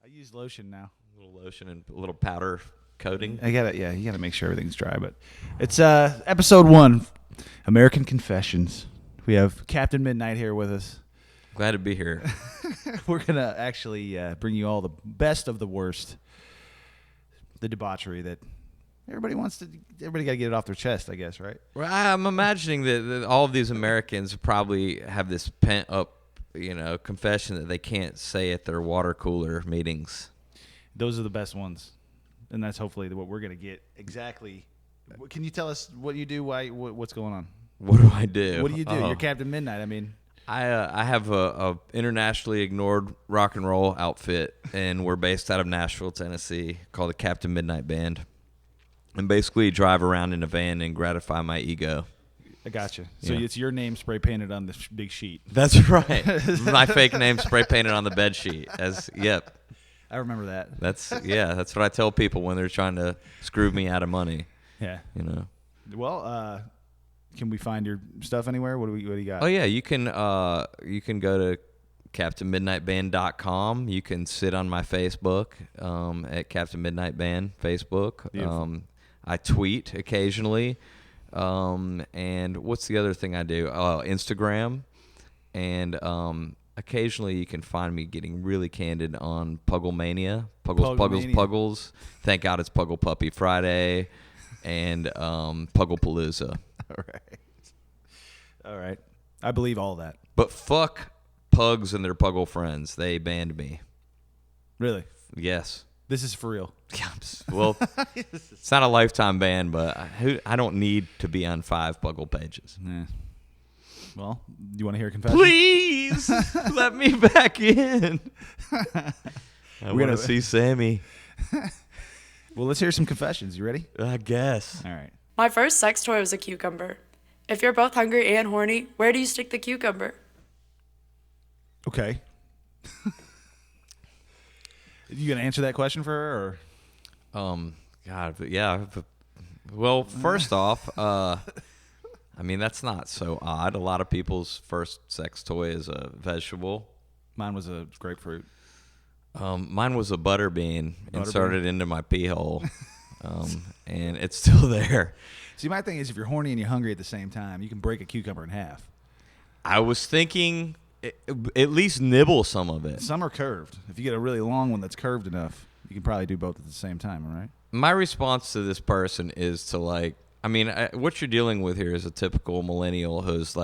I use lotion now. A little lotion and a little powder coating. You gotta make sure everything's dry. But it's episode 1, American Confessions. We have Captain Midnight here with us. Glad to be here. We're gonna actually bring you all the best of the worst, the debauchery that everybody wants to. Everybody got to get it off their chest, I guess, right? Well, I'm imagining that all of these Americans probably have this pent up, confession that they can't say at their water cooler meetings. Those are the best ones, and that's hopefully what we're gonna get exactly. Can you tell us what you do? What's going on? What do I do? What do you do? You're Captain Midnight. I mean, I have a internationally ignored rock and roll outfit, and we're based out of Nashville, Tennessee, called the Captain Midnight Band. And basically drive around in a van and gratify my ego. I gotcha. So Yeah. It's your name spray painted on this big sheet. That's right. My fake name spray painted on the bed sheet. Yep. I remember that. That's what I tell people when they're trying to screw me out of money. Yeah. Well, can we find your stuff anywhere? What do you got? Oh yeah, you can go to CaptainMidnightBand.com. You can sit on my Facebook at Captain Midnight Band Facebook. Beautiful. I tweet occasionally. And what's the other thing I do? Instagram. And occasionally you can find me getting really candid on Pugglemania. Puggles. Thank God it's Puggle Puppy Friday. And Pugglepalooza. All right. I believe all that. But fuck pugs and their puggle friends. They banned me. Really? Yes. This is for real. Well, it's not a lifetime ban, but I don't need to be on 5 puggle pages. Yeah. Well, do you want to hear a confession? Please let me back in. I want to see Sammy. Well, let's hear some confessions. You ready? I guess. All right. My first sex toy was a cucumber. If you're both hungry and horny, where do you stick the cucumber? Okay. You gonna answer that question for her, or? God, yeah. Well, first off, that's not so odd. A lot of people's first sex toy is a vegetable. Mine was a grapefruit. Mine was a butterbean inserted into my pee hole, and it's still there. See, my thing is, if you're horny and you're hungry at the same time, you can break a cucumber in half. I was thinking at least nibble some of it. Some are curved. If you get a really long one that's curved enough, you can probably do both at the same time, all right? My response to this person is to what you're dealing with here is a typical millennial who's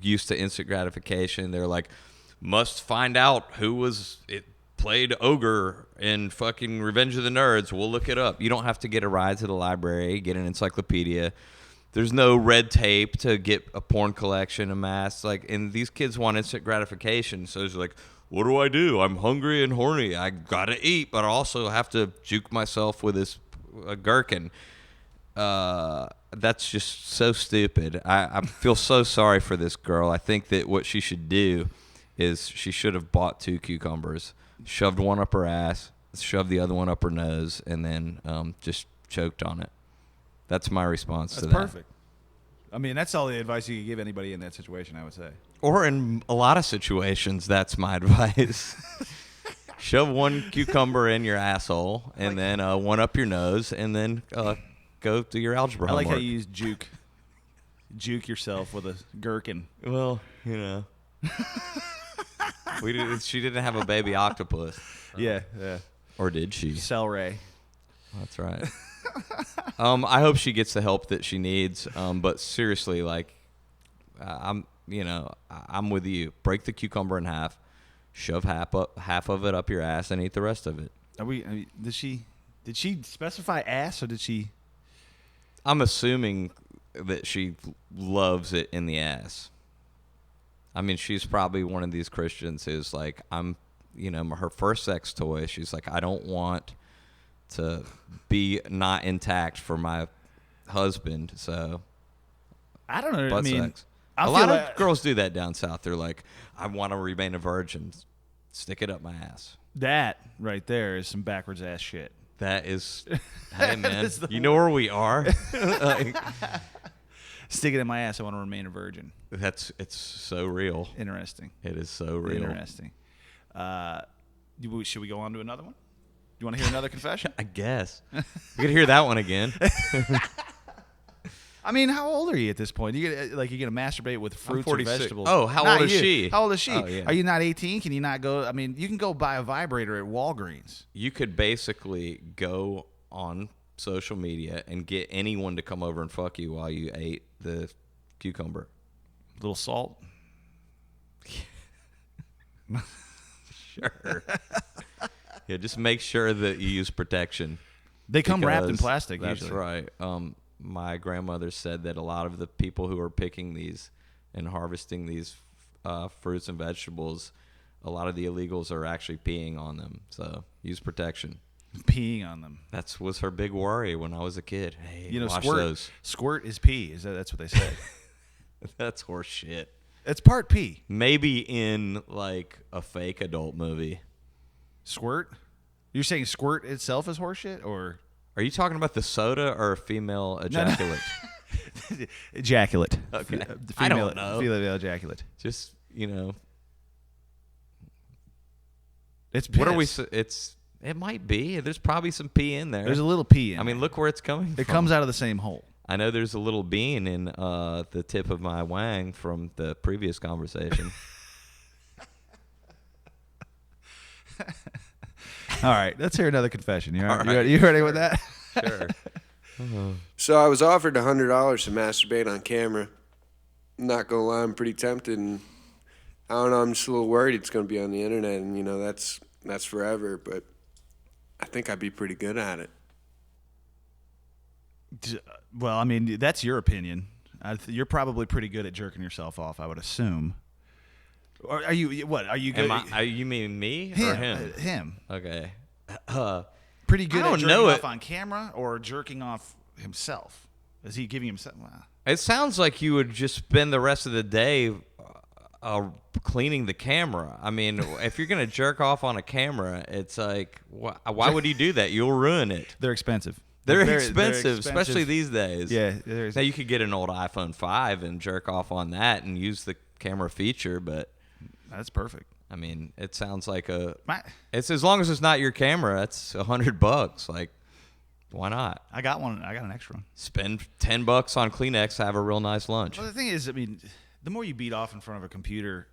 used to instant gratification. They're like, must find out who played ogre in fucking Revenge of the Nerds. We'll look it up. You don't have to get a ride to the library, get an encyclopedia. There's no red tape to get a porn collection amassed. And these kids want instant gratification. So it's like, what do? I'm hungry and horny. I gotta eat, but I also have to juke myself with this gherkin. That's just so stupid. I feel so sorry for this girl. I think that what she should do is she should have bought 2 cucumbers, shoved one up her ass, shoved the other one up her nose, and then just choked on it. That's my response to that. That's perfect. I mean, that's all the advice you could give anybody in that situation, I would say. Or in a lot of situations, that's my advice. Shove 1 cucumber in your asshole, and then one up your nose, and then go do your algebra I like homework. how you use juke. Juke yourself with a gherkin. Well, she didn't have a baby octopus. Yeah. Or did she? Celery. That's right. I hope she gets the help that she needs. But seriously, I'm with you. Break the cucumber in half, shove half of it up your ass, and eat the rest of it. Did she specify ass, or did she? I'm assuming that she loves it in the ass. I mean, she's probably one of these Christians who's like, her first sex toy. She's like, I don't want to be not intact for my husband, so I don't know. butt I mean, sex. A lot of girls do that down south. They're like, I want to remain a virgin. Stick it up my ass. That right there is some backwards ass shit. That is, hey man, you know where we are. Stick it in my ass. I want to remain a virgin. It's so real. Interesting. It is so real. Interesting. Should we go on to another one? You want to hear another confession? I guess. You could hear that one again. I mean, how old are you at this point? You gonna masturbate with fruits or 46. vegetables? Oh, how Not old is you. she? How old is she? Oh, yeah. Are you not 18? Can you not go? I mean, you can go buy a vibrator at Walgreens. You could basically go on social media and get anyone to come over and fuck you while you ate the cucumber. A little salt. Sure. Yeah, just make sure that you use protection. They come wrapped in because plastic That's usually. right. My grandmother said that a lot of the people who are picking these and harvesting these fruits and vegetables, a lot of the illegals are actually peeing on them. So use protection. Peeing on them. That was her big worry when I was a kid. Hey, wash squirt. those. Squirt is pee. That's what they say. That's horse shit. It's part pee. Maybe in like a fake adult movie. Squirt? You're saying squirt itself is horseshit, or Are you talking about the soda or female ejaculate? ejaculate? Okay. I don't know. Female ejaculate. Just, It's what are we? piss. It might be. There's probably some pee in there. There's a little pee in. I mean, look where it's coming from. it comes out of the same hole. I know there's a little bean in the tip of my wang from the previous conversation. All right, let's hear another confession. You, all right? All right. You ready with that? Sure. So I was offered $100 to masturbate on camera. Not gonna lie, I'm pretty tempted, and I don't know. I'm just a little worried it's gonna be on the internet, and that's forever. But I think I'd be pretty good at it. Well, I mean, that's your opinion. You're probably pretty good at jerking yourself off, I would assume. Or are you? What are you good? You mean me him, or him? Him. Okay. Pretty good I don't at jerking know off it. on camera or jerking off himself. Is he giving himself? Wow. It sounds like you would just spend the rest of the day cleaning the camera. I mean, if you're going to jerk off on a camera, it's like, why would you do that? You'll ruin it. They're expensive. They're They're expensive, especially these days. Yeah. Now, you could get an old iPhone 5 and jerk off on that and use the camera feature, but That's perfect. I mean, it sounds like It's as long as it's not your camera, it's $100. Like, why not? I got one. I got an extra one. Spend $10 on Kleenex, have a real nice lunch. Well, the thing is, I mean, the more you beat off in front of a computer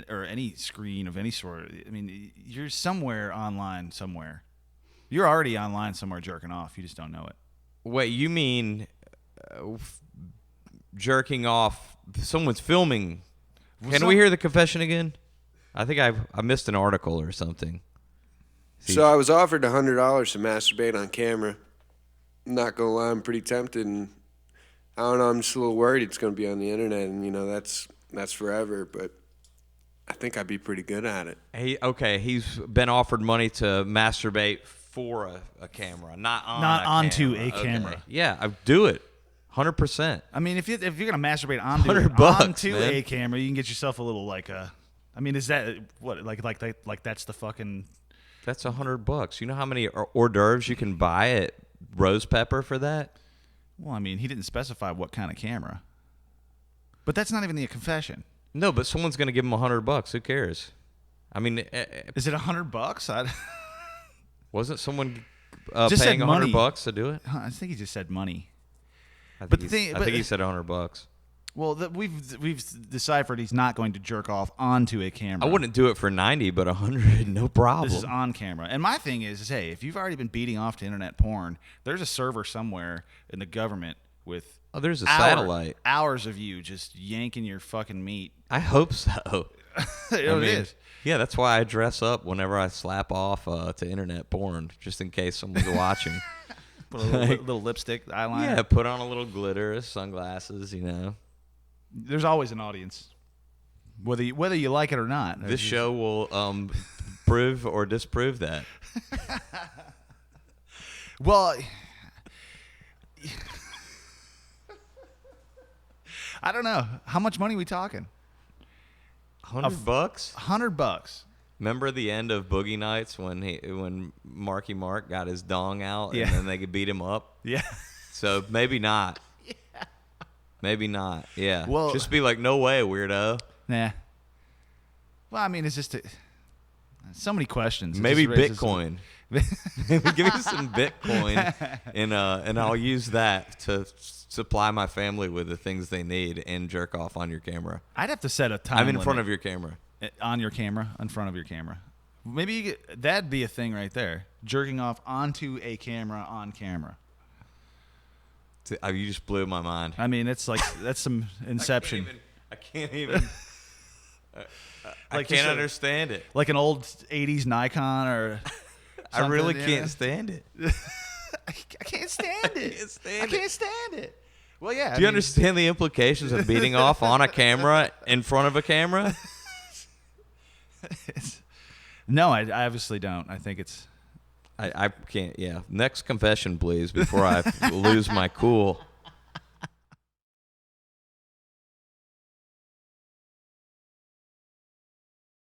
or any screen of any sort, I mean, you're somewhere online somewhere. You're already online somewhere jerking off. You just don't know it. Wait, you mean jerking off? Someone's filming. Can we hear the confession again? I think I missed an article or something. So I was offered $100 to masturbate on camera. Not gonna lie, I'm pretty tempted, and I don't know. I'm just a little worried it's gonna be on the internet, and that's forever. But I think I'd be pretty good at it. He's been offered money to masturbate for a camera, not onto camera. a camera. Okay. Yeah, I do it, 100%. I mean, if you're gonna masturbate onto $100, man. a camera, you can get yourself a little I mean, is that what like that's the fucking? That's $100. You know how many hors d'oeuvres you can buy at Rose Pepper for that? Well, I mean, he didn't specify what kind of camera. But that's not even the confession. No, but someone's gonna give him $100. Who cares? I mean, Is it $100? wasn't someone Just paying said money. $100 to do it? I think he just said money. I But think I think he said $100. Well, we've deciphered he's not going to jerk off onto a camera. I wouldn't do it for 90, but 100, no problem. This is on camera. And my thing is, hey, if you've already been beating off to internet porn, there's a server somewhere in the government with there's a satellite. Hours of you just yanking your fucking meat. I hope so. It is. Yeah, that's why I dress up whenever I slap off to internet porn, just in case someone's watching. Put a little lipstick, eyeliner. Yeah, put on a little glitter, sunglasses, There's always an audience, whether you like it or not. This show will prove or disprove that. Well, I don't know. How much money are we talking? $100? $100. Remember the end of Boogie Nights when Marky Mark got his dong out Yeah. and then they could beat him up? Yeah. So maybe not. Yeah. Maybe not. Yeah. Well, just be like, no way, weirdo. Nah. Well, I mean, it's just So many questions. It Maybe just raises- Bitcoin. Give me some Bitcoin, and I'll use that to supply my family with the things they need and jerk off on your camera. I'd have to set a time I'm in limit front of your camera. on your camera, in front of your camera. Maybe that'd be a thing right there. Jerking off onto a camera on camera. You just blew my mind. I mean, it's like that's some Inception. I can't even. I Like can't just understand it. like an old 80s Nikon or I really something, you know? can't stand it. I can't stand it. I can't stand it. Well, yeah. Do you understand the implications of beating off on a camera in front of a camera? No, I obviously don't. I think it's. I can't. Yeah. Next confession, please, before I lose my cool.